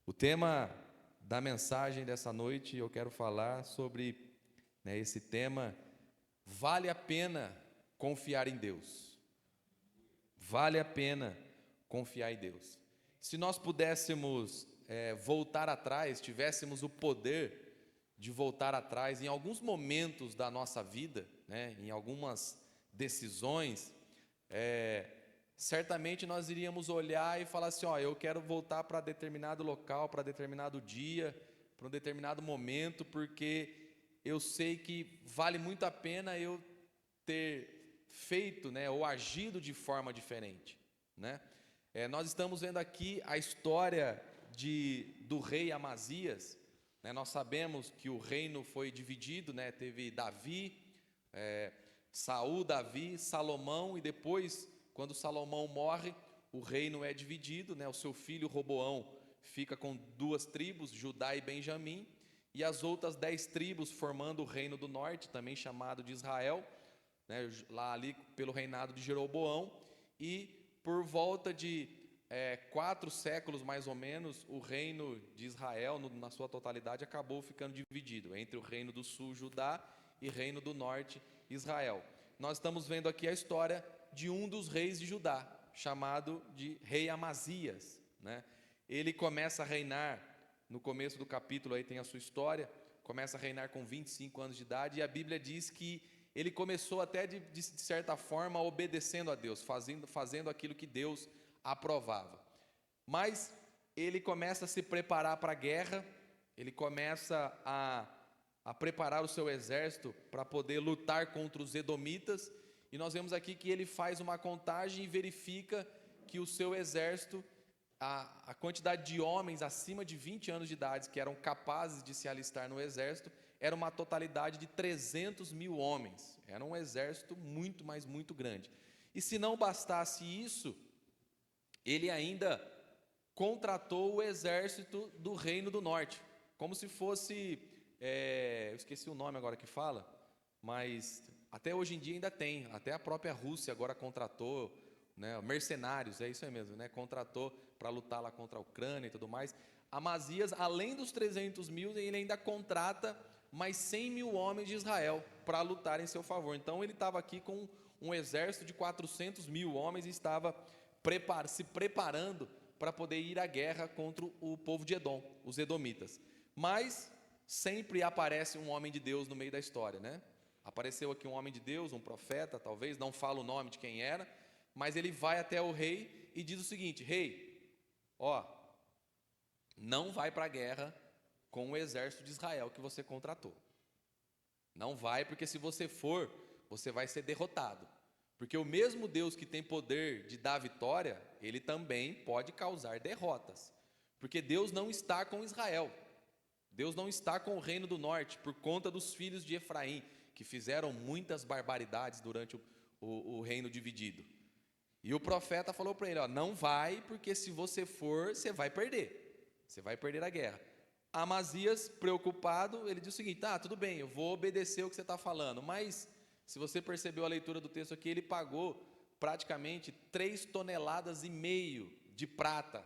O tema da mensagem dessa noite, eu quero falar sobre, esse tema: vale a pena confiar em Deus. Vale a pena confiar em Deus. Se nós pudéssemos voltar atrás, tivéssemos o poder de voltar atrás em alguns momentos da nossa vida, em algumas decisões, certamente nós iríamos olhar e falar assim: eu quero voltar para determinado local, para determinado dia, para um determinado momento, porque eu sei que vale muito a pena eu ter feito, ou agido de forma diferente, nós estamos vendo aqui a história do rei Amazias. Nós sabemos que o reino foi dividido, teve Davi, Saul, Davi, Salomão, e depois, quando Salomão morre, o reino é dividido, o seu filho Roboão fica com 2 tribos, Judá e Benjamim, e as outras 10 tribos formando o reino do norte, também chamado de Israel, lá ali pelo reinado de Jeroboão. E por volta de 4 séculos mais ou menos, o reino de Israel, na sua totalidade, acabou ficando dividido entre o reino do sul, Judá, e reino do norte, Israel. Nós estamos vendo aqui a história de um dos reis de Judá, chamado de rei Amazias, Ele começa a reinar, no começo do capítulo aí tem a sua história, começa a reinar com 25 anos de idade, e a Bíblia diz que ele começou até de certa forma obedecendo a Deus, fazendo aquilo que Deus aprovava. Mas ele começa a se preparar para a guerra, ele começa a preparar o seu exército para poder lutar contra os edomitas, e nós vemos aqui que ele faz uma contagem e verifica que o seu exército, a quantidade de homens acima de 20 anos de idade que eram capazes de se alistar no exército, era uma totalidade de 300 mil homens. Era um exército muito, mas muito grande. E se não bastasse isso, ele ainda contratou o exército do Reino do Norte, como se fosse, eu esqueci o nome agora que fala, mas até hoje em dia ainda tem, até a própria Rússia agora contratou, mercenários, é isso aí mesmo, contratou para lutar lá contra a Ucrânia e tudo mais. Amazias, além dos 300 mil, ele ainda contrata mais 100 mil homens de Israel para lutar em seu favor. Então ele estava aqui com um exército de 400 mil homens e estava se preparando para poder ir à guerra contra o povo de Edom, os edomitas. Mas sempre aparece um homem de Deus no meio da história, Apareceu aqui um homem de Deus, um profeta, talvez, não falo o nome de quem era, mas ele vai até o rei e diz o seguinte: rei, não vai para a guerra com o exército de Israel que você contratou. Não vai, porque se você for, você vai ser derrotado. Porque o mesmo Deus que tem poder de dar vitória, ele também pode causar derrotas. Porque Deus não está com Israel. Deus não está com o reino do norte, por conta dos filhos de Efraim, que fizeram muitas barbaridades durante o reino dividido. E o profeta falou para ele: não vai, porque se você for, você vai perder. Você vai perder a guerra. Amazias, preocupado, ele diz o seguinte: tudo bem, eu vou obedecer o que você está falando, mas se você percebeu a leitura do texto aqui, ele pagou praticamente 3,5 toneladas de prata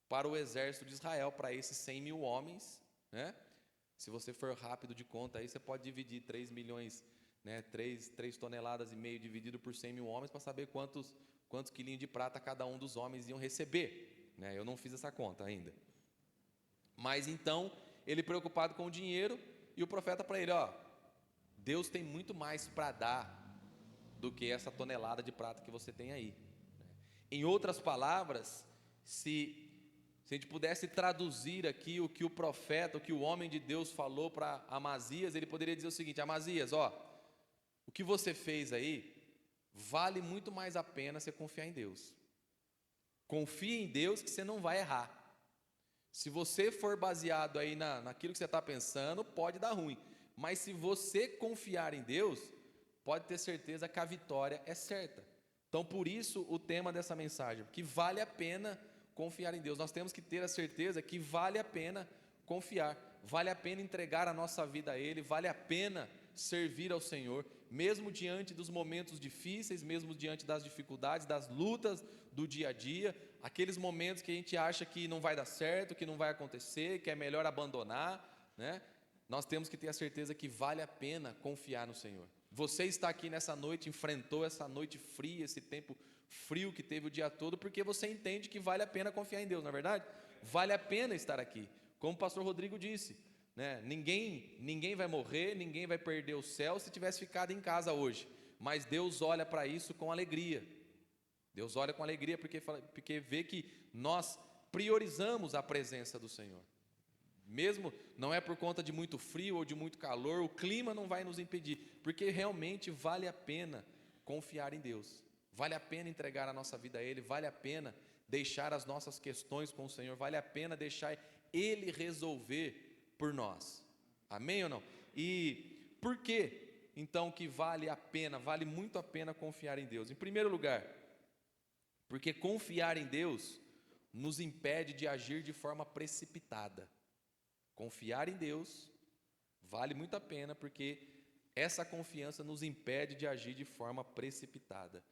para o exército de Israel, para esses 100 mil homens, Se você for rápido de conta aí, você pode dividir 3 milhões, 3 toneladas e meio dividido por 100 mil homens, para saber quantos quilinhos de prata cada um dos homens iam receber, Eu não fiz essa conta ainda. Mas então, ele preocupado com o dinheiro, e o profeta para ele: Deus tem muito mais para dar do que essa tonelada de prata que você tem aí. Em outras palavras, se a gente pudesse traduzir aqui o que o profeta, o que o homem de Deus falou para Amazias, ele poderia dizer o seguinte: Amazias, o que você fez aí, vale muito mais a pena você confiar em Deus. Confie em Deus que você não vai errar. Se você for baseado aí naquilo que você está pensando, pode dar ruim. Mas se você confiar em Deus, pode ter certeza que a vitória é certa. Então, por isso, o tema dessa mensagem, que vale a pena confiar em Deus. Nós temos que ter a certeza que vale a pena confiar. Vale a pena entregar a nossa vida a Ele, vale a pena servir ao Senhor, mesmo diante dos momentos difíceis, mesmo diante das dificuldades, das lutas do dia a dia, aqueles momentos que a gente acha que não vai dar certo, que não vai acontecer, que é melhor abandonar, né? Nós temos que ter a certeza que vale a pena confiar no Senhor. Você está aqui nessa noite, enfrentou essa noite fria, esse tempo frio que teve o dia todo, porque você entende que vale a pena confiar em Deus, não é verdade? Vale a pena estar aqui. Como o pastor Rodrigo disse, né? Ninguém vai morrer, ninguém vai perder o céu se tivesse ficado em casa hoje. Mas Deus olha para isso com alegria. Deus olha com alegria porque vê que nós priorizamos a presença do Senhor. Mesmo não é por conta de muito frio ou de muito calor, o clima não vai nos impedir, porque realmente vale a pena confiar em Deus. Vale a pena entregar a nossa vida a Ele, vale a pena deixar as nossas questões com o Senhor, vale a pena deixar Ele resolver por nós. Amém ou não? E por que então que vale a pena, vale muito a pena confiar em Deus? Em primeiro lugar, porque confiar em Deus nos impede de agir de forma precipitada. Confiar em Deus vale muito a pena, porque essa confiança nos impede de agir de forma precipitada.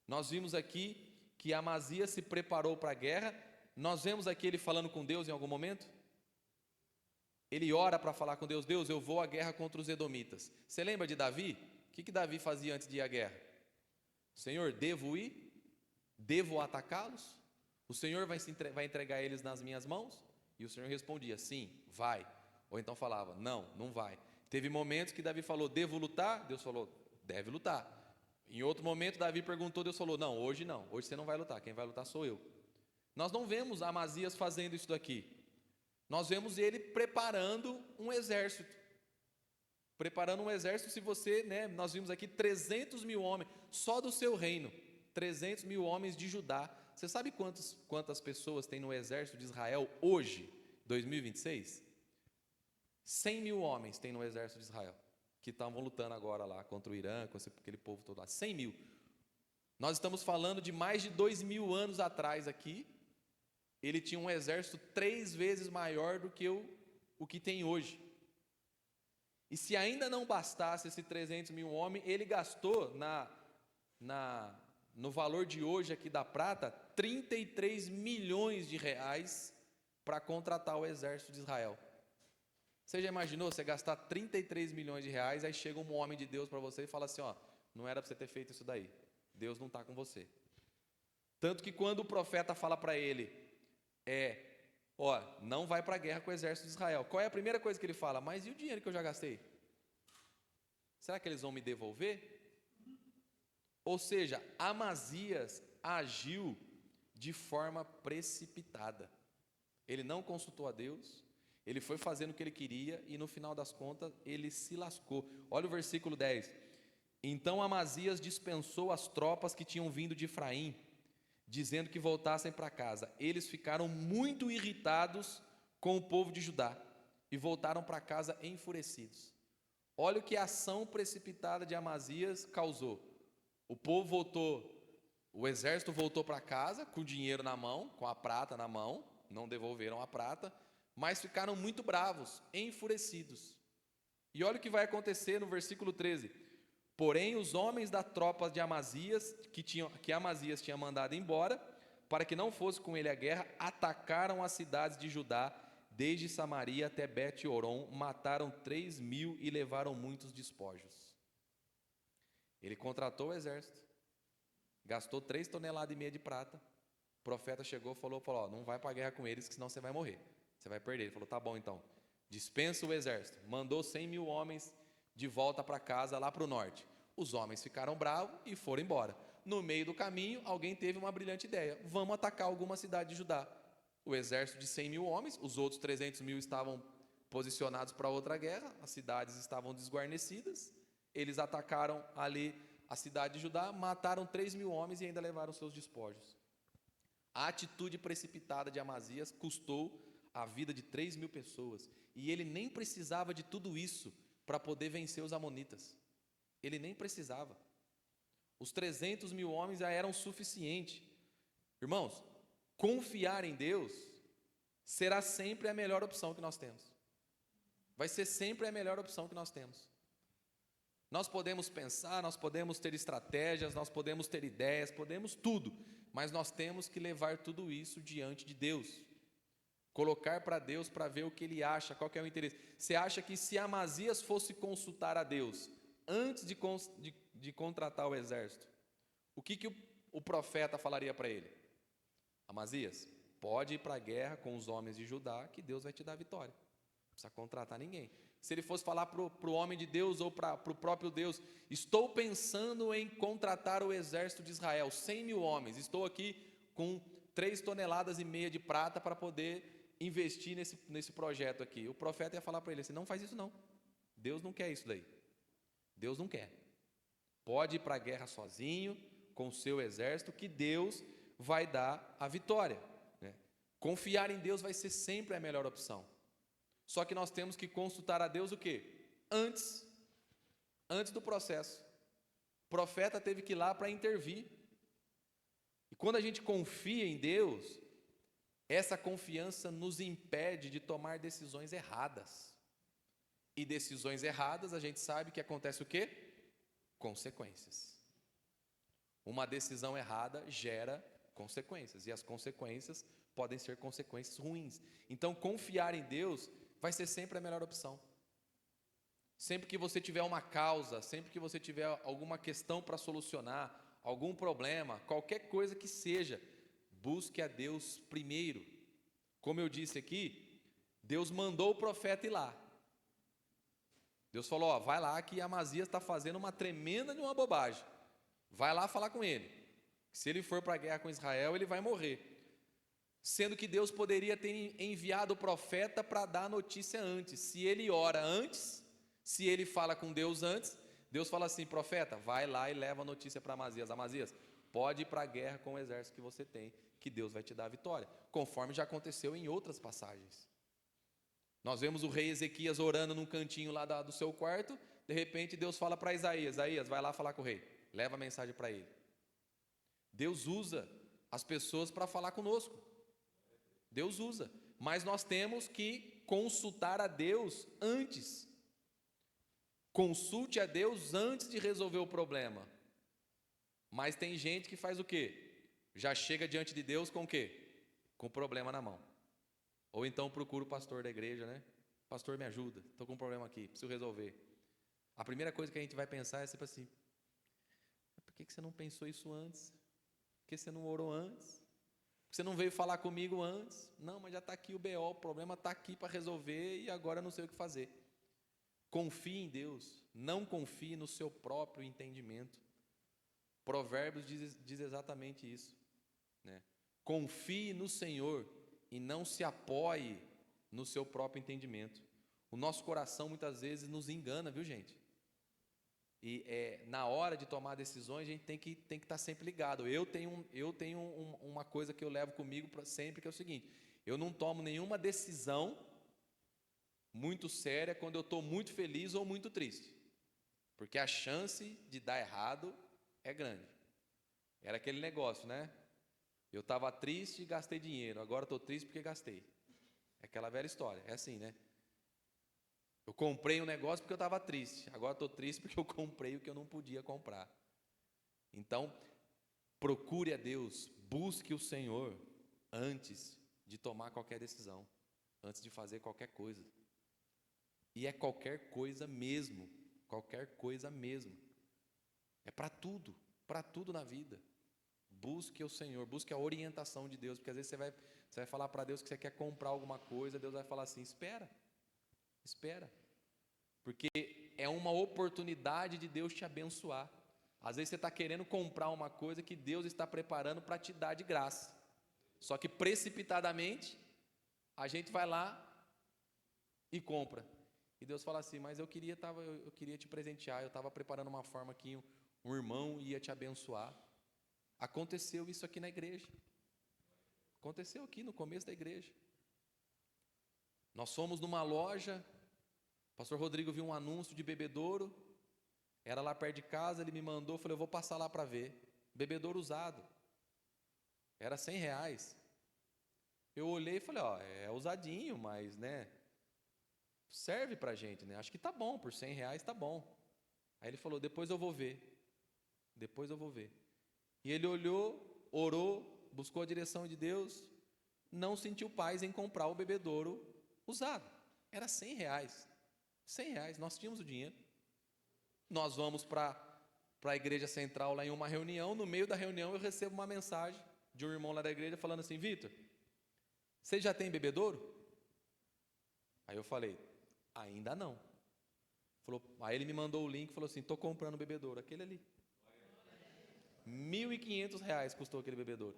Nós vimos aqui que Amazias se preparou para a guerra. Nós vemos aqui ele falando com Deus em algum momento. Ele ora para falar com Deus: Deus, eu vou à guerra contra os edomitas. Você lembra de Davi? O que Davi fazia antes de ir à guerra? Senhor, devo ir? Devo atacá-los? O Senhor vai entregar eles nas minhas mãos? E o Senhor respondia: sim, vai. Ou então falava: não, não vai. Teve momentos que Davi falou: devo lutar? Deus falou: deve lutar. Em outro momento Davi perguntou, Deus falou: não, hoje você não vai lutar, quem vai lutar sou eu. Nós não vemos Amazias fazendo isso daqui. Nós vemos ele preparando um exército. Preparando um exército. Se você, nós vimos aqui 300 mil homens, só do seu reino, 300 mil homens de Judá. Você sabe quantas pessoas tem no exército de Israel hoje, 2026? 100 mil homens tem no exército de Israel, que estavam lutando agora lá contra o Irã, com aquele povo todo lá. 100 mil. Nós estamos falando de mais de 2.000 anos atrás aqui. Ele tinha um exército 3 vezes maior do que o que tem hoje. E se ainda não bastasse esse 300 mil homens, ele gastou no valor de hoje aqui da prata, 33 milhões de reais para contratar o exército de Israel. Você já imaginou você gastar 33 milhões de reais, aí chega um homem de Deus para você e fala assim: ó, não era para você ter feito isso daí, Deus não está com você. Tanto que quando o profeta fala para ele, ó, não vai para a guerra com o exército de Israel, qual é a primeira coisa que ele fala? Mas e o dinheiro que eu já gastei? Será que eles vão me devolver? Ou seja, Amazias agiu de forma precipitada. Ele não consultou a Deus, ele foi fazendo o que ele queria e no final das contas ele se lascou. Olha o versículo 10. Então Amazias dispensou as tropas que tinham vindo de Efraim, dizendo que voltassem para casa. Eles ficaram muito irritados com o povo de Judá e voltaram para casa enfurecidos. Olha o que a ação precipitada de Amazias causou. O povo voltou, o exército voltou para casa com o dinheiro na mão, com a prata na mão, não devolveram a prata, mas ficaram muito bravos, enfurecidos. E olha o que vai acontecer no versículo 13. Porém, os homens da tropa de Amazias, que Amazias tinha mandado embora, para que não fosse com ele à guerra, atacaram as cidades de Judá, desde Samaria até Bet-Horon, mataram 3 mil e levaram muitos despojos. Ele contratou o exército, gastou 3,5 toneladas de prata. O profeta chegou e falou, ó, não vai para a guerra com eles, que senão você vai morrer, você vai perder. Ele falou, tá bom então, dispensa o exército. Mandou 100 mil homens de volta para casa, lá para o norte. Os homens ficaram bravos e foram embora. No meio do caminho, alguém teve uma brilhante ideia: vamos atacar alguma cidade de Judá. O exército de 100 mil homens, os outros 300 mil estavam posicionados para outra guerra, as cidades estavam desguarnecidas. Eles atacaram ali a cidade de Judá, mataram 3 mil homens e ainda levaram seus despojos. A atitude precipitada de Amazias custou a vida de 3 mil pessoas. E ele nem precisava de tudo isso para poder vencer os amonitas. Ele nem precisava. Os 300 mil homens já eram suficientes. Irmãos, confiar em Deus será sempre a melhor opção que nós temos. Vai ser sempre a melhor opção que nós temos. Nós podemos pensar, nós podemos ter estratégias, nós podemos ter ideias, podemos tudo, mas nós temos que levar tudo isso diante de Deus. Colocar para Deus para ver o que Ele acha, qual que é o interesse. Você acha que se Amazias fosse consultar a Deus antes de contratar o exército, o que o profeta falaria para ele? Amazias, pode ir para a guerra com os homens de Judá, que Deus vai te dar a vitória. Não precisa contratar ninguém. Se ele fosse falar para o homem de Deus ou para o próprio Deus, estou pensando em contratar o exército de Israel, 100.000 homens, estou aqui com 3,5 toneladas de prata para poder investir nesse projeto aqui. O profeta ia falar para ele assim, não faz isso não, Deus não quer isso daí, Deus não quer. Pode ir para a guerra sozinho, com o seu exército, que Deus vai dar a vitória, né? Confiar em Deus vai ser sempre a melhor opção. Só que nós temos que consultar a Deus o quê? Antes do processo. O profeta teve que ir lá para intervir. E quando a gente confia em Deus, essa confiança nos impede de tomar decisões erradas. E decisões erradas, a gente sabe que acontece o quê? Consequências. Uma decisão errada gera consequências, e as consequências podem ser consequências ruins. Então, confiar em Deus vai ser sempre a melhor opção. Sempre que você tiver uma causa, sempre que você tiver alguma questão para solucionar, algum problema, qualquer coisa que seja, busque a Deus primeiro. Como eu disse aqui, Deus mandou o profeta ir lá. Deus falou, ó, vai lá que Amazias está fazendo uma tremenda de uma bobagem. Vai lá falar com ele. Se ele for para a guerra com Israel, ele vai morrer. Sendo que Deus poderia ter enviado o profeta para dar a notícia antes. Se ele ora antes, se ele fala com Deus antes, Deus fala assim, profeta, vai lá e leva a notícia para Amazias. Amazias, pode ir para a guerra com o exército que você tem, que Deus vai te dar a vitória. Conforme já aconteceu em outras passagens. Nós vemos o rei Ezequias orando num cantinho lá do seu quarto, de repente Deus fala para Isaías, vai lá falar com o rei, leva a mensagem para ele. Deus usa as pessoas para falar conosco. Deus usa, mas nós temos que consultar a Deus antes. Consulte a Deus antes de resolver o problema. Mas tem gente que faz o quê? Já chega diante de Deus com o quê? Com o problema na mão. Ou então procura o pastor da igreja, né? Pastor, me ajuda, estou com um problema aqui, preciso resolver. A primeira coisa que a gente vai pensar é sempre assim, por que você não pensou isso antes? Por que você não orou antes? Você não veio falar comigo antes? Não, mas já está aqui o BO, o problema está aqui para resolver e agora eu não sei o que fazer. Confie em Deus, não confie no seu próprio entendimento. Provérbios diz exatamente isso, né? Confie no Senhor e não se apoie no seu próprio entendimento. O nosso coração muitas vezes nos engana, viu, gente? E na hora de tomar decisões, a gente tem que estar sempre ligado. Eu tenho uma coisa que eu levo comigo sempre, que é o seguinte: eu não tomo nenhuma decisão muito séria quando eu estou muito feliz ou muito triste, porque a chance de dar errado é grande. Era aquele negócio, né? Eu estava triste e gastei dinheiro, agora estou triste porque gastei. É aquela velha história, é assim, né? Eu comprei um negócio porque eu estava triste, agora estou triste porque eu comprei o que eu não podia comprar. Então, procure a Deus, busque o Senhor antes de tomar qualquer decisão, antes de fazer qualquer coisa. E é qualquer coisa mesmo, qualquer coisa mesmo. É para tudo na vida. Busque o Senhor, busque a orientação de Deus, porque às vezes você vai falar para Deus que você quer comprar alguma coisa, Deus vai falar assim, espera, porque é uma oportunidade de Deus te abençoar. Às vezes você está querendo comprar uma coisa que Deus está preparando para te dar de graça, só que precipitadamente, a gente vai lá e compra, e Deus fala assim, mas eu queria te presentear, eu estava preparando uma forma que um irmão ia te abençoar. Aconteceu isso aqui na igreja. Aconteceu aqui no começo da igreja. Nós fomos numa loja, o pastor Rodrigo viu um anúncio de bebedouro, era lá perto de casa, ele me mandou, falei, eu vou passar lá para ver. Bebedouro usado. Era R$100. Eu olhei e falei, ó, é usadinho, mas, né, serve pra gente, né? Acho que tá bom, por R$100 tá bom. Aí ele falou, depois eu vou ver. Depois eu vou ver. E ele olhou, orou, buscou a direção de Deus, não sentiu paz em comprar o bebedouro usado. Era R$100. R$100, nós tínhamos o dinheiro. Nós vamos para a igreja central lá em uma reunião. No meio da reunião eu recebo uma mensagem de um irmão lá da igreja falando assim, Vitor, você já tem bebedouro? Aí eu falei, ainda não. Aí ele me mandou o link e falou assim, estou comprando o bebedouro, aquele ali. R$1.500 custou aquele bebedouro.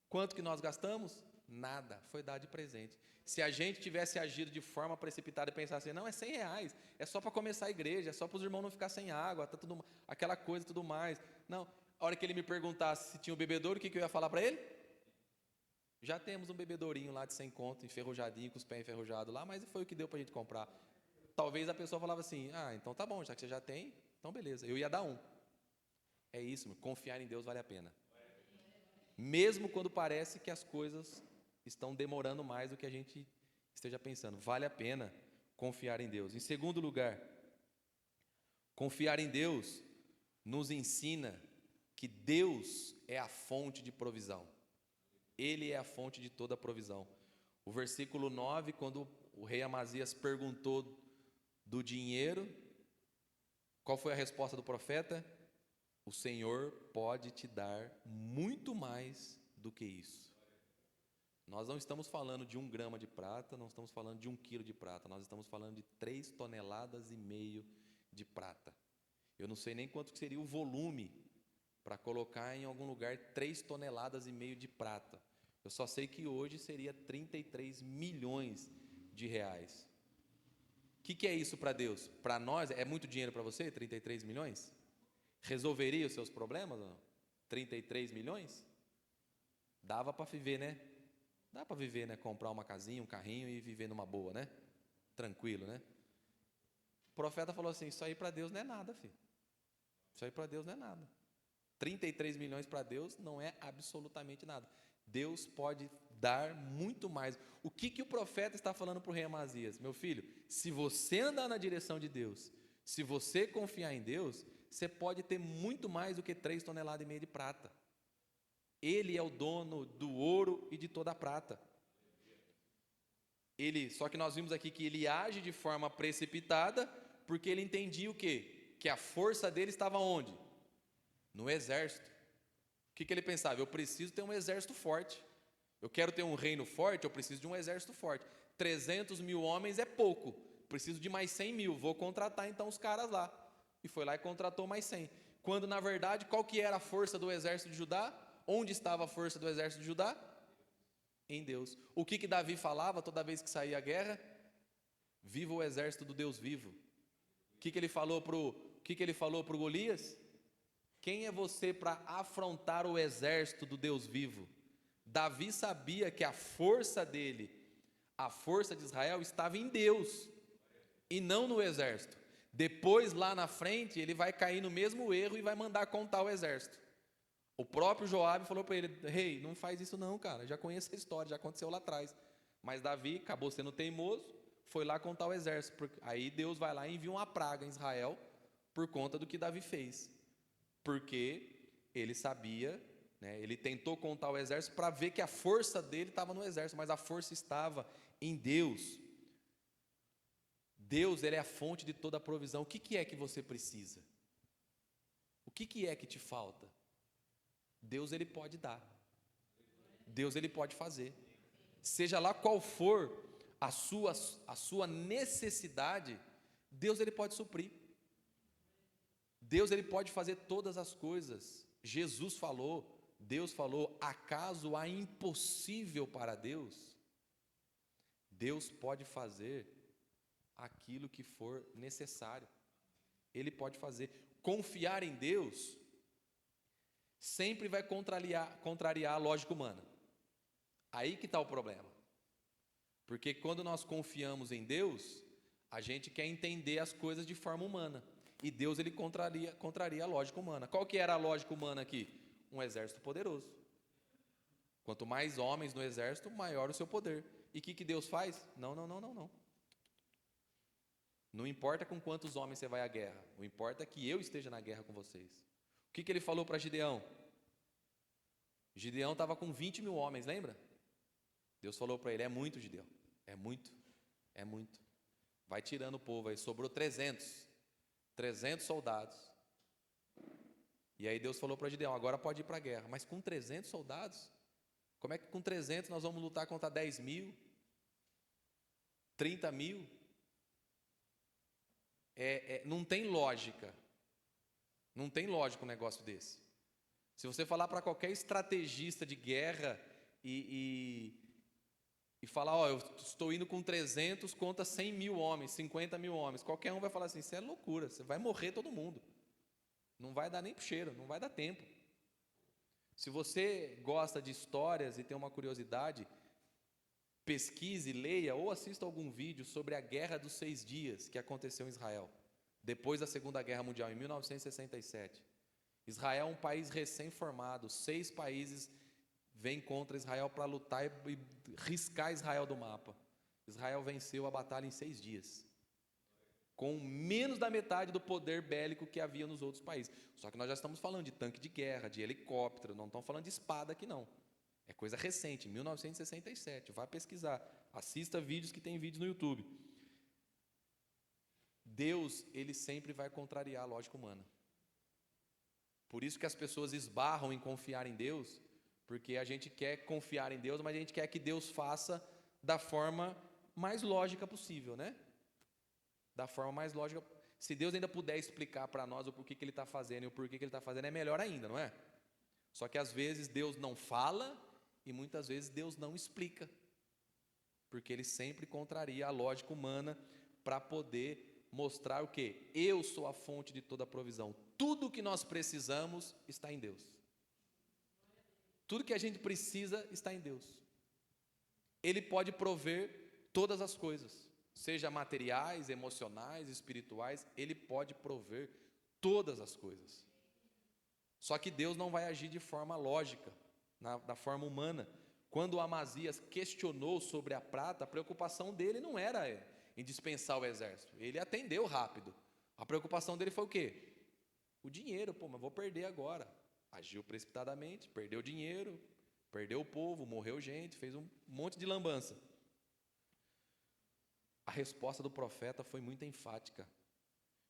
Quanto que nós gastamos? Nada, foi dar de presente. Se a gente tivesse agido de forma precipitada e pensasse assim, não, é R$100, é só para começar a igreja, é só para os irmãos não ficar sem água, tá tudo, aquela coisa e tudo mais. Não, a hora que ele me perguntasse se tinha um bebedouro, o que eu ia falar para ele? Já temos um bebedourinho lá de 100 conto, enferrujadinho, com os pés enferrujados lá, mas foi o que deu para a gente comprar. Talvez a pessoa falava assim, então tá bom, já que você já tem, então beleza, eu ia dar um. É isso, confiar em Deus vale a pena. Mesmo quando parece que as coisas estão demorando mais do que a gente esteja pensando, vale a pena confiar em Deus. Em segundo lugar, confiar em Deus nos ensina que Deus é a fonte de provisão. Ele é a fonte de toda a provisão. O versículo 9, quando o rei Amazias perguntou do dinheiro, qual foi a resposta do profeta? O Senhor pode te dar muito mais do que isso. Nós não estamos falando de 1 grama de prata, não estamos falando de 1 quilo de prata, nós estamos falando de 3,5 toneladas de prata. Eu não sei nem quanto que seria o volume para colocar em algum lugar 3,5 toneladas de prata. Eu só sei que hoje seria 33 milhões de reais. O que é isso para Deus? Para nós, é muito dinheiro para você, 33 milhões? Resolveria os seus problemas ou não? 33 milhões? Dava para viver, né? Dá para viver, né? Comprar uma casinha, um carrinho e viver numa boa, né? Tranquilo, né? O profeta falou assim, isso aí para Deus não é nada, filho. Isso aí para Deus não é nada. 33 milhões para Deus não é absolutamente nada. Deus pode dar muito mais. O que o profeta está falando para o rei Amazias? Meu filho, se você andar na direção de Deus, se você confiar em Deus, você pode ter muito mais do que 3,5 toneladas de prata. Ele é o dono do ouro e de toda a prata. Só que nós vimos aqui que ele age de forma precipitada, porque ele entendia o quê? Que a força dele estava onde? No exército. O que ele pensava? Eu preciso ter um exército forte. Eu quero ter um reino forte, eu preciso de um exército forte. 300 mil homens é pouco, preciso de mais 100 mil, vou contratar então os caras lá. E foi lá e contratou mais 100. Quando na verdade, qual que era a força do exército de Judá? Onde estava a força do exército de Judá? Em Deus. O que Davi falava toda vez que saía a guerra? Viva o exército do Deus vivo. O que ele falou pro Golias? Quem é você para afrontar o exército do Deus vivo? Davi sabia que a força dele, a força de Israel, estava em Deus e não no exército. Depois, lá na frente, ele vai cair no mesmo erro e vai mandar contar o exército. O próprio Joabe falou para ele, rei, não faz isso não, cara, já conheço a história, já aconteceu lá atrás. Mas Davi acabou sendo teimoso, foi lá contar o exército. Aí Deus vai lá e envia uma praga em Israel por conta do que Davi fez. Porque ele sabia, né, ele tentou contar o exército para ver que a força dele estava no exército, mas a força estava em Deus. Deus, ele é a fonte de toda a provisão. O que é que você precisa? O que é que te falta? Deus, ele pode dar. Deus, ele pode fazer. Seja lá qual for a sua necessidade, Deus, ele pode suprir. Deus, ele pode fazer todas as coisas. Jesus falou, Deus falou, acaso há impossível para Deus? Deus pode fazer aquilo que for necessário. Ele pode fazer. Confiar em Deus sempre vai contrariar a lógica humana. Aí que está o problema. Porque quando nós confiamos em Deus, a gente quer entender as coisas de forma humana. E Deus, ele contraria a lógica humana. Qual que era a lógica humana aqui? Um exército poderoso. Quanto mais homens no exército, maior o seu poder. E o que Deus faz? Não. Não importa com quantos homens você vai à guerra, o importa é que eu esteja na guerra com vocês. O que ele falou para Gideão? Gideão estava com 20 mil homens, lembra? Deus falou para ele: é muito, Gideão, é muito, é muito. Vai tirando o povo aí, sobrou 300 soldados. E aí Deus falou para Gideão: agora pode ir para a guerra. Mas com 300 soldados? Como é que com 300 nós vamos lutar contra 10 mil? 30 mil? Não tem lógica. Não tem lógica um negócio desse. Se você falar para qualquer estrategista de guerra e falar: ó, eu estou indo com 300 contra 100 mil homens, 50 mil homens, qualquer um vai falar assim: isso é loucura, você vai morrer todo mundo. Não vai dar nem pro cheiro, não vai dar tempo. Se você gosta de histórias e tem uma curiosidade, pesquise, leia ou assista algum vídeo sobre a Guerra dos 6 Dias que aconteceu em Israel, depois da Segunda Guerra Mundial, em 1967. Israel é um país recém-formado, 6 países vêm contra Israel para lutar e riscar Israel do mapa. Israel venceu a batalha em 6 dias, com menos da metade do poder bélico que havia nos outros países. Só que nós já estamos falando de tanque de guerra, de helicóptero, não estamos falando de espada aqui não. É coisa recente, 1967, vá pesquisar, assista vídeos que tem vídeos no YouTube. Deus, ele sempre vai contrariar a lógica humana. Por isso que as pessoas esbarram em confiar em Deus, porque a gente quer confiar em Deus, mas a gente quer que Deus faça da forma mais lógica possível, né? Da forma mais lógica. Se Deus ainda puder explicar para nós o porquê que Ele está fazendo e o porquê que Ele está fazendo, é melhor ainda, não é? Só que às vezes Deus não fala e muitas vezes Deus não explica, porque Ele sempre contraria a lógica humana para poder mostrar o quê? Eu sou a fonte de toda a provisão. Tudo o que nós precisamos está em Deus. Tudo que a gente precisa está em Deus. Ele pode prover todas as coisas, seja materiais, emocionais, espirituais, Ele pode prover todas as coisas. Só que Deus não vai agir de forma lógica, da forma humana. Quando o Amazias questionou sobre a prata, a preocupação dele não era em dispensar o exército, ele atendeu rápido. A preocupação dele foi o quê? O dinheiro, mas vou perder agora. Agiu precipitadamente, perdeu dinheiro, perdeu o povo, morreu gente, fez um monte de lambança. A resposta do profeta foi muito enfática.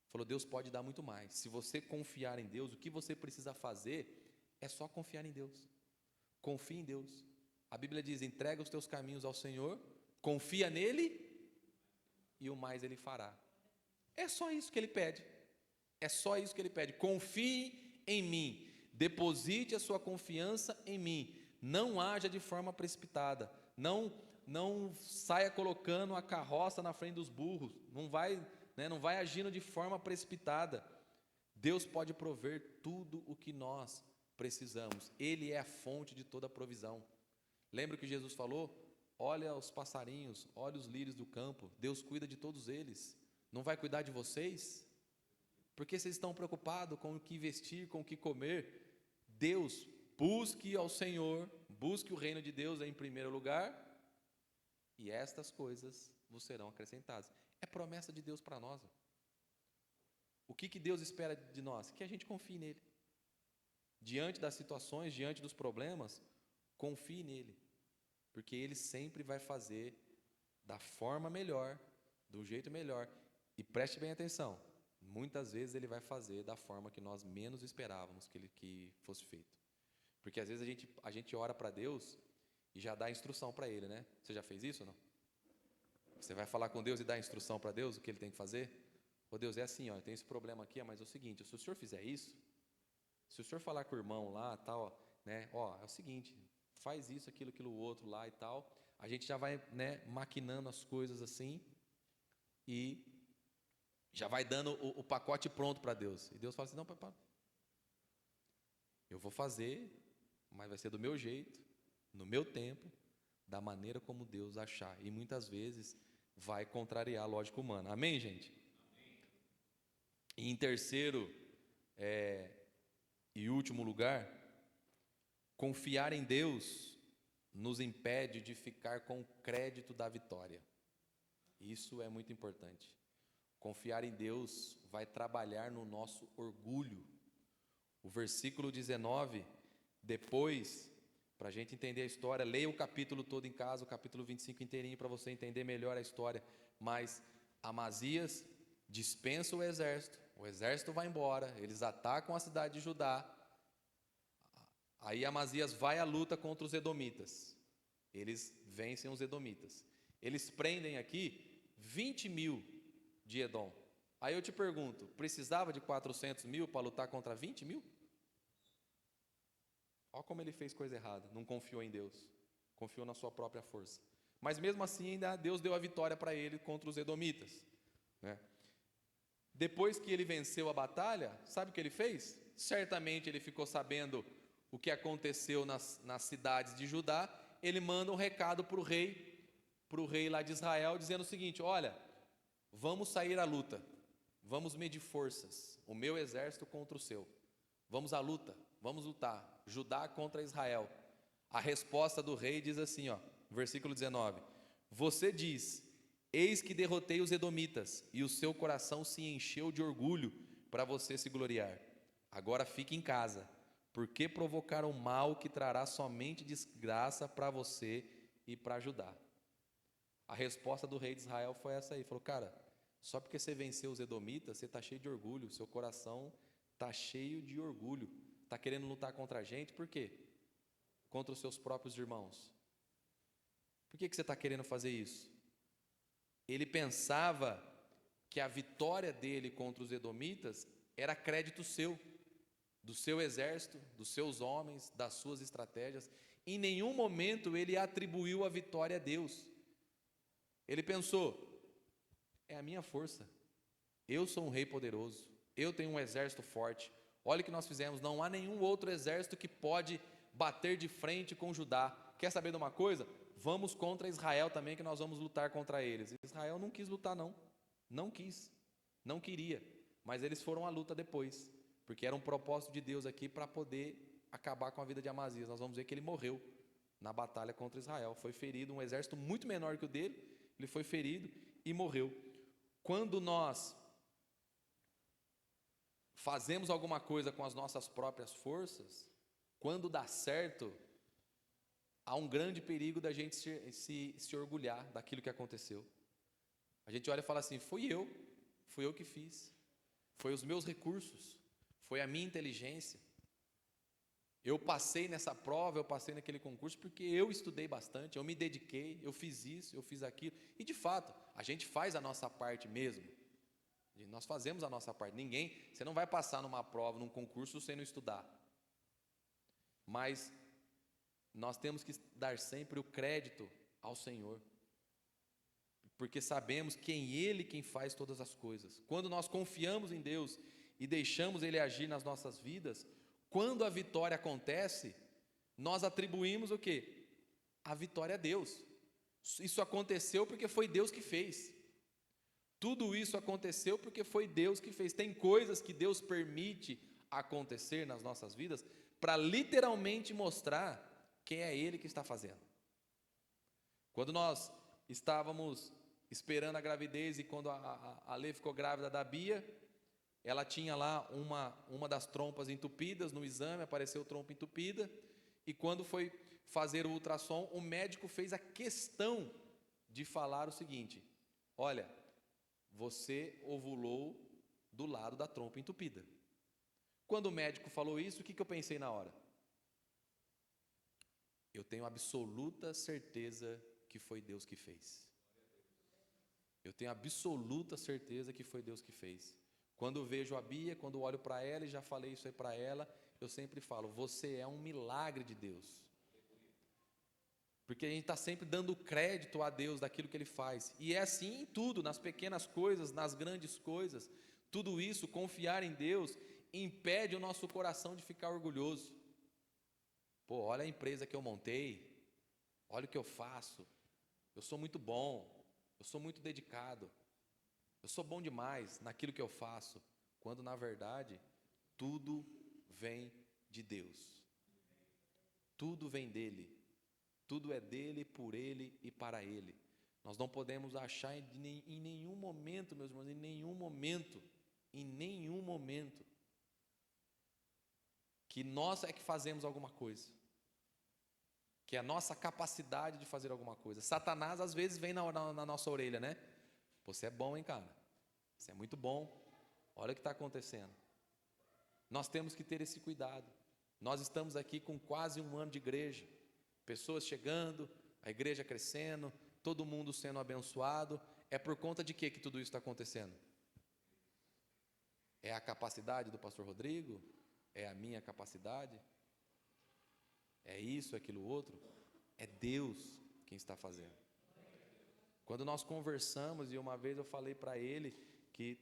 Falou: Deus pode dar muito mais. Se você confiar em Deus, o que você precisa fazer é só confiar em Deus. Confie em Deus. A Bíblia diz: entrega os teus caminhos ao Senhor, confia nele e o mais Ele fará. É só isso que Ele pede. É só isso que Ele pede. Confie em mim. Deposite a sua confiança em mim. Não haja de forma precipitada. Não saia colocando a carroça na frente dos burros. Não vai agindo de forma precipitada. Deus pode prover tudo o que nós precisamos. Ele é a fonte de toda a provisão. Lembra que Jesus falou? Olha os passarinhos, olha os lírios do campo. Deus cuida de todos eles. Não vai cuidar de vocês? Porque vocês estão preocupados com o que vestir, com o que comer? Deus, busque ao Senhor, busque o reino de Deus em primeiro lugar, e estas coisas vos serão acrescentadas. É promessa de Deus para nós. O que Deus espera de nós? Que a gente confie nele. Diante das situações, diante dos problemas, confie nele, porque ele sempre vai fazer da forma melhor, do jeito melhor. E preste bem atenção, muitas vezes ele vai fazer da forma que nós menos esperávamos que fosse feito. Porque às vezes a gente ora para Deus e já dá instrução para Ele, né? Você já fez isso ou não? Você vai falar com Deus e dar instrução para Deus, o que Ele tem que fazer? Ô Deus, é assim, ó, eu tenho esse problema aqui, mas é o seguinte, se o senhor fizer isso, se o senhor falar com o irmão lá, tal, né? Ó, é o seguinte, faz isso, aquilo outro lá e tal, a gente já vai, né, maquinando as coisas assim e já vai dando o pacote pronto para Deus. E Deus fala assim: não, papai, eu vou fazer, mas vai ser do meu jeito, no meu tempo, da maneira como Deus achar. E muitas vezes vai contrariar a lógica humana. Amém, gente? Amém. E em terceiro e último lugar, confiar em Deus nos impede de ficar com o crédito da vitória. Isso é muito importante. Confiar em Deus vai trabalhar no nosso orgulho. O versículo 19, depois, para a gente entender a história, leia o capítulo todo em casa, o capítulo 25 inteirinho, para você entender melhor a história. Mas Amazias dispensa o exército vai embora, eles atacam a cidade de Judá. Aí Amazias vai à luta contra os edomitas. Eles vencem os edomitas. Eles prendem aqui 20.000 de Edom. Aí eu te pergunto, precisava de 400.000 para lutar contra 20.000? Olha como ele fez coisa errada, não confiou em Deus, confiou na sua própria força. Mas mesmo assim, ainda Deus deu a vitória para ele contra os edomitas, né? Depois que ele venceu a batalha, sabe o que ele fez? Certamente ele ficou sabendo o que aconteceu nas cidades de Judá. Ele manda um recado para o rei lá de Israel, dizendo o seguinte: olha, vamos sair à luta, vamos medir forças, o meu exército contra o seu, vamos à luta, vamos lutar, Judá contra Israel. A resposta do rei diz assim, ó, versículo 19: você diz, eis que derrotei os edomitas, e o seu coração se encheu de orgulho para você se gloriar. Agora fique em casa, porque provocar um mal que trará somente desgraça para você e para Judá. A resposta do rei de Israel foi essa aí, falou: cara, só porque você venceu os edomitas, você está cheio de orgulho, seu coração está cheio de orgulho, está querendo lutar contra a gente, por quê? Contra os seus próprios irmãos. Por que você está querendo fazer isso? Ele pensava que a vitória dele contra os edomitas era crédito seu, do seu exército, dos seus homens, das suas estratégias. Em nenhum momento ele atribuiu a vitória a Deus. Ele pensou: é a minha força, eu sou um rei poderoso, eu tenho um exército forte, olha o que nós fizemos, não há nenhum outro exército que pode bater de frente com Judá. Quer saber de uma coisa? Vamos contra Israel também, que nós vamos lutar contra eles. Israel não quis lutar, não quis, não queria, mas eles foram à luta depois, porque era um propósito de Deus aqui para poder acabar com a vida de Amazias. Nós vamos ver que ele morreu na batalha contra Israel, foi ferido, um exército muito menor que o dele, ele foi ferido e morreu. Quando nós fazemos alguma coisa com as nossas próprias forças, quando dá certo, há um grande perigo da gente se orgulhar daquilo que aconteceu. A gente olha e fala assim: fui eu que fiz, foi os meus recursos, foi a minha inteligência, eu passei nessa prova, eu passei naquele concurso porque eu estudei bastante, eu me dediquei, eu fiz isso, eu fiz aquilo. E de fato, a gente faz a nossa parte mesmo. Nós fazemos a nossa parte. Você não vai passar numa prova, num concurso sem não estudar. Mas nós temos que dar sempre o crédito ao Senhor, porque sabemos que é Ele quem faz todas as coisas. Quando nós confiamos em Deus e deixamos Ele agir nas nossas vidas, quando a vitória acontece, nós atribuímos o quê? A vitória a Deus. Isso aconteceu porque foi Deus que fez. Tudo isso aconteceu porque foi Deus que fez. Tem coisas que Deus permite acontecer nas nossas vidas para literalmente mostrar que é Ele que está fazendo. Quando nós estávamos esperando a gravidez e quando a Lê ficou grávida da Bia, ela tinha lá uma das trompas entupidas, no exame apareceu trompa entupida, e quando foi fazer o ultrassom, o médico fez a questão de falar o seguinte: olha, você ovulou do lado da trompa entupida. Quando o médico falou isso, o que eu pensei na hora? Eu tenho absoluta certeza que foi Deus que fez. Eu tenho absoluta certeza que foi Deus que fez. Quando eu vejo a Bia, quando eu olho para ela, e já falei isso aí para ela, eu sempre falo: você é um milagre de Deus. Porque a gente está sempre dando crédito a Deus daquilo que Ele faz. E é assim em tudo, nas pequenas coisas, nas grandes coisas. Tudo isso, confiar em Deus, impede o nosso coração de ficar orgulhoso. Pô, olha a empresa que eu montei, olha o que eu faço, eu sou muito bom, eu sou muito dedicado, eu sou bom demais naquilo que eu faço, quando na verdade tudo vem de Deus, tudo vem dele, tudo é dele, por ele e para ele. Nós não podemos achar em nenhum momento, meus irmãos, em nenhum momento, que nós é que fazemos alguma coisa, que é a nossa capacidade de fazer alguma coisa. Satanás às vezes vem na nossa orelha, né? Você é bom, hein, cara? Você é muito bom. Olha o que está acontecendo. Nós temos que ter esse cuidado. Nós estamos aqui com quase um ano de igreja, pessoas chegando, a igreja crescendo, todo mundo sendo abençoado. É por conta de que tudo isso está acontecendo? É a capacidade do pastor Rodrigo? É a minha capacidade? É isso, aquilo, outro? É Deus quem está fazendo. Quando nós conversamos, e uma vez eu falei para ele que,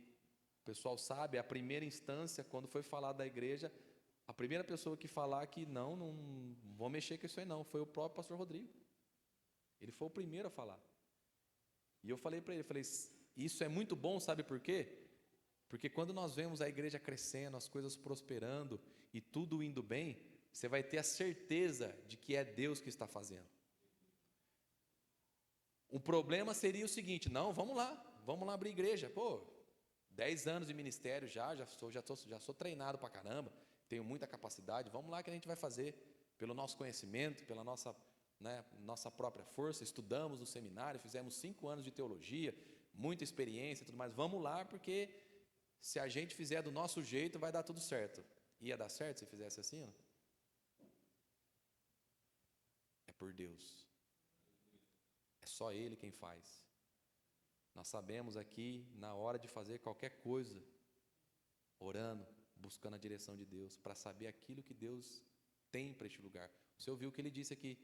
o pessoal sabe, a primeira instância, quando foi falar da igreja, a primeira pessoa que falar que não vou mexer com isso aí não, foi o próprio pastor Rodrigo. Ele foi o primeiro a falar. E eu falei para ele, isso é muito bom, sabe por quê? Porque quando nós vemos a igreja crescendo, as coisas prosperando e tudo indo bem, você vai ter a certeza de que é Deus que está fazendo. O problema seria o seguinte: não, vamos lá abrir igreja. 10 anos de ministério já sou treinado pra caramba, tenho muita capacidade, vamos lá que a gente vai fazer, pelo nosso conhecimento, pela nossa própria força, estudamos no seminário, fizemos 5 anos de teologia, muita experiência e tudo mais, vamos lá, porque se a gente fizer do nosso jeito, vai dar tudo certo. Ia dar certo se fizesse assim, não? É por Deus. É só Ele quem faz. Nós sabemos aqui, na hora de fazer qualquer coisa, orando, buscando a direção de Deus, para saber aquilo que Deus tem para este lugar. Você ouviu o que ele disse aqui?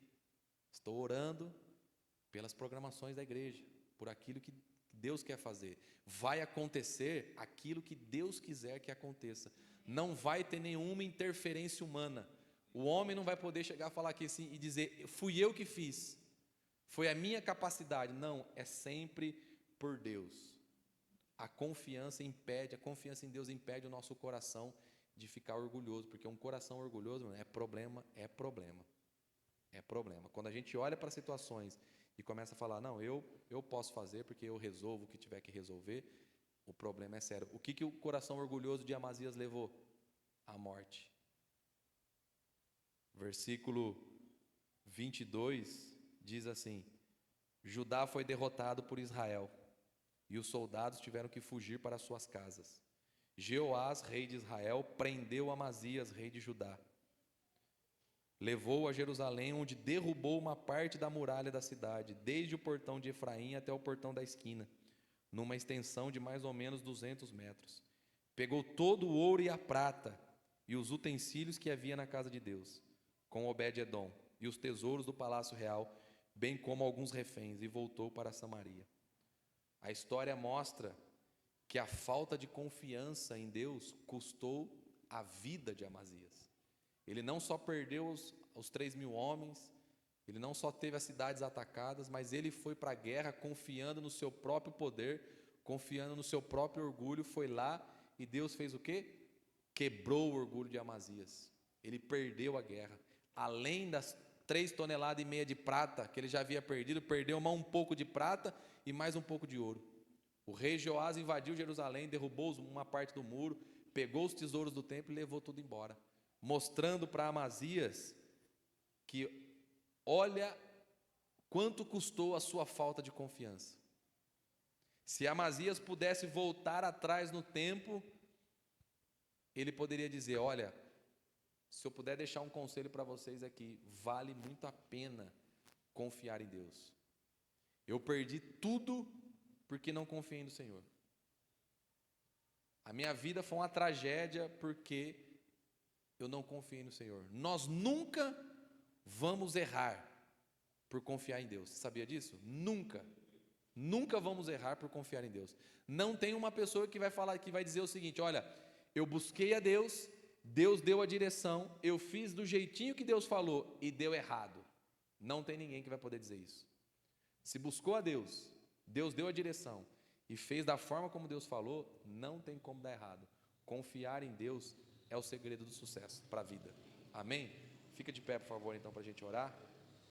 Estou orando pelas programações da igreja, por aquilo que Deus quer fazer. Vai acontecer aquilo que Deus quiser que aconteça. Não vai ter nenhuma interferência humana. O homem não vai poder chegar a falar aqui assim e dizer, fui eu que fiz, foi a minha capacidade. Não, é sempre por Deus. A confiança em Deus impede o nosso coração de ficar orgulhoso, porque um coração orgulhoso é problema. Quando a gente olha para situações e começa a falar, não, eu posso fazer porque eu resolvo o que tiver que resolver, o problema é sério. O que o coração orgulhoso de Amazias levou? A morte. Versículo 22 diz assim: Judá foi derrotado por Israel, e os soldados tiveram que fugir para suas casas. Jeoás, rei de Israel, prendeu Amazias, rei de Judá. Levou-o a Jerusalém, onde derrubou uma parte da muralha da cidade, desde o portão de Efraim até o portão da esquina, numa extensão de mais ou menos 200 metros. Pegou todo o ouro e a prata, e os utensílios que havia na casa de Deus, com Obed-edom, e os tesouros do palácio real, bem como alguns reféns, e voltou para Samaria. A história mostra que a falta de confiança em Deus custou a vida de Amazias. Ele não só perdeu os 3.000 homens, ele não só teve as cidades atacadas, mas ele foi para a guerra confiando no seu próprio poder, confiando no seu próprio orgulho, foi lá e Deus fez o quê? Quebrou o orgulho de Amazias. Ele perdeu a guerra. Além das 3,5 toneladas de prata que ele já havia perdido, perdeu um pouco de prata e mais um pouco de ouro. O rei Jeoás invadiu Jerusalém, derrubou uma parte do muro, pegou os tesouros do templo e levou tudo embora, mostrando para Amazias que olha quanto custou a sua falta de confiança. Se Amazias pudesse voltar atrás no tempo, ele poderia dizer, olha, se eu puder deixar um conselho para vocês aqui, vale muito a pena confiar em Deus. Eu perdi tudo porque não confiei no Senhor. A minha vida foi uma tragédia porque eu não confiei no Senhor. Nós nunca vamos errar por confiar em Deus. Você sabia disso? Nunca vamos errar por confiar em Deus. Não tem uma pessoa que vai falar, que vai dizer o seguinte, olha, eu busquei a Deus, Deus deu a direção, eu fiz do jeitinho que Deus falou e deu errado. Não tem ninguém que vai poder dizer isso. Se buscou a Deus, Deus deu a direção e fez da forma como Deus falou, não tem como dar errado. Confiar em Deus é o segredo do sucesso para a vida. Amém? Fica de pé, por favor, então, para a gente orar.